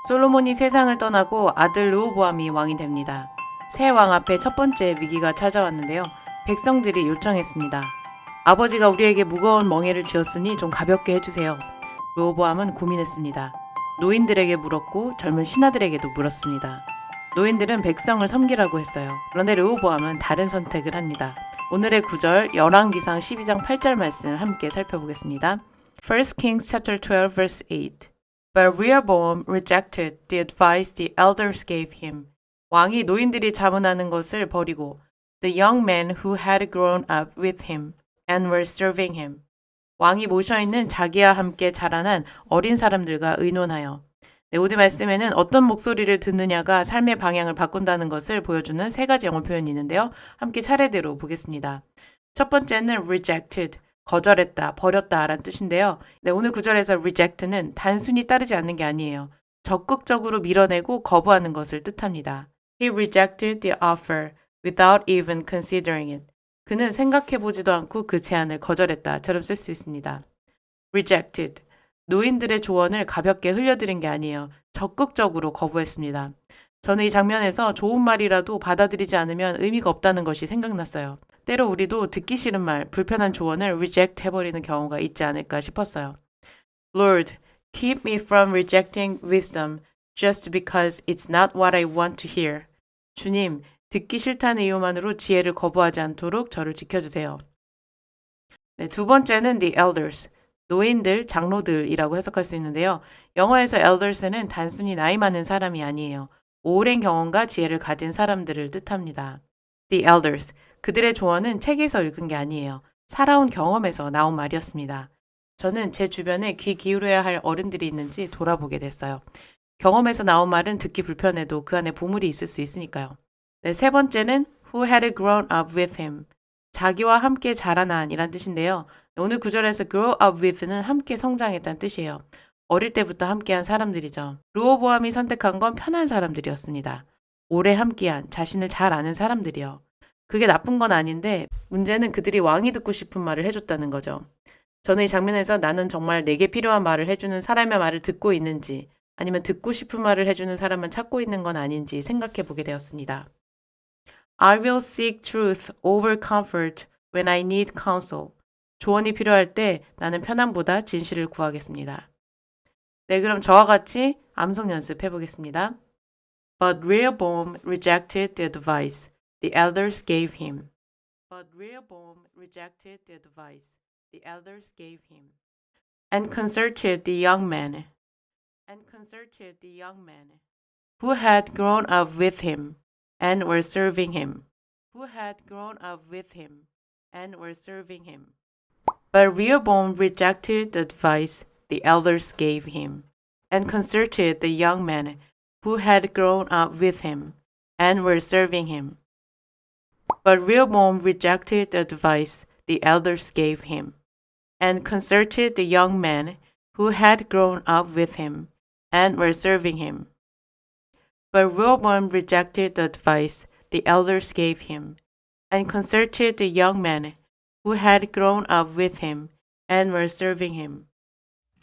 솔로몬이 세상을 떠나고 아들 르호보암이 왕이 됩니다. 새 왕 앞에 첫 번째 위기가 찾아왔는데요. 백성들이 요청했습니다. 아버지가 우리에게 무거운 멍에를 쥐었으니 좀 가볍게 해주세요. 르호보암은 고민했습니다. 노인들에게 물었고 젊은 신하들에게도 물었습니다. 노인들은 백성을 섬기라고 했어요. 그런데 르호보암은 다른 선택을 합니다. 오늘의 구절 열왕기상 12장 8절 말씀 함께 살펴보겠습니다. 1 Kings chapter 12 verse 8. But Rehoboam rejected the advice the elders gave him. 왕이 노인들이 자문하는 것을 버리고 the young men who had grown up with him and were serving him. 왕이 모셔있는 자기와 함께 자라난 어린 사람들과 의논하여. 오늘 말씀에는 어떤 목소리를 듣느냐가 삶의 방향을 바꾼다는 것을 보여주는 세 가지 영어 표현이 있는데요. 함께 차례대로 보겠습니다. 첫 번째는 rejected, 거절했다, 버렸다 라는 뜻인데요. 오늘 구절에서 reject는 단순히 따르지 않는 게 아니에요. 적극적으로 밀어내고 거부하는 것을 뜻합니다. He rejected the offer without even considering it. 그는 생각해보지도 않고 그 제안을 거절했다처럼 쓸 수 있습니다. rejected. 노인들의 조언을 가볍게 흘려들인 게 아니에요. 적극적으로 거부했습니다. 저는 이 장면에서 좋은 말이라도 받아들이지 않으면 의미가 없다는 것이 생각났어요. 때로 우리도 듣기 싫은 말, 불편한 조언을 reject 해버리는 경우가 있지 않을까 싶었어요. Lord, keep me from rejecting wisdom just because it's not what I want to hear. 주님, 듣기 싫다는 이유만으로 지혜를 거부하지 않도록 저를 지켜주세요. 두 번째는 the elders. 노인들, 장로들이라고 해석할 수 있는데요. 영어에서 elders는 단순히 나이 많은 사람이 아니에요. 오랜 경험과 지혜를 가진 사람들을 뜻합니다. The elders, 그들의 조언은 책에서 읽은 게 아니에요. 살아온 경험에서 나온 말이었습니다. 저는 제 주변에 귀 기울여야 할 어른들이 있는지 돌아보게 됐어요. 경험에서 나온 말은 듣기 불편해도 그 안에 보물이 있을 수 있으니까요. 세 번째는 who had grown up with him. 자기와 함께 자라난 이란 뜻인데요. 오늘 구절에서 grow up with는 함께 성장했다는 뜻이에요. 어릴 때부터 함께한 사람들이죠. 르호보암이 선택한 건 편한 사람들이었습니다. 오래 함께한, 자신을 잘 아는 사람들이요. 그게 나쁜 건 아닌데 문제는 그들이 왕이 듣고 싶은 말을 해줬다는 거죠. 저는 이 장면에서 나는 정말 내게 필요한 말을 해주는 사람의 말을 듣고 있는지 아니면 듣고 싶은 말을 해주는 사람만 찾고 있는 건 아닌지 생각해 보게 되었습니다. I will seek truth over comfort when I need counsel. 조언이 필요할 때 나는 편함보다 진실을 구하겠습니다. 그럼 저와 같이 암송 연습해 보겠습니다. But Rehoboam rejected the advice the elders gave him. But Rehoboam rejected the advice the elders gave him, and consulted the young men, who had grown up with him and were serving him, But Rehoboam rejected the advice the elders gave him, and consulted the young men who had grown up with him and were serving him. But Rehoboam rejected the advice the elders gave him, and consulted the young men who had grown up with him and were serving him. But Rehoboam rejected the advice the elders gave him, and consulted the young men who had grown up with him and were serving him.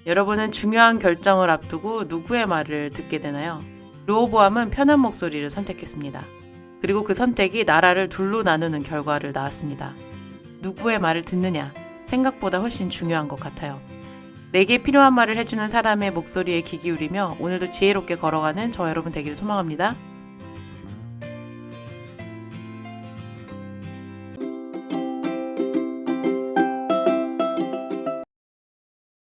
여러분은 중요한 결정을 앞두고 누구의 말을 듣게 되나요? 르호보암은 편한 목소리를 선택했습니다. 그리고 그 선택이 나라를 둘로 나누는 결과를 낳았습니다. 누구의 말을 듣느냐, 생각보다 훨씬 중요한 것 같아요. 내게 필요한 말을 해주는 사람의 목소리에 귀 기울이며 오늘도 지혜롭게 걸어가는 저 여러분 되기를 소망합니다.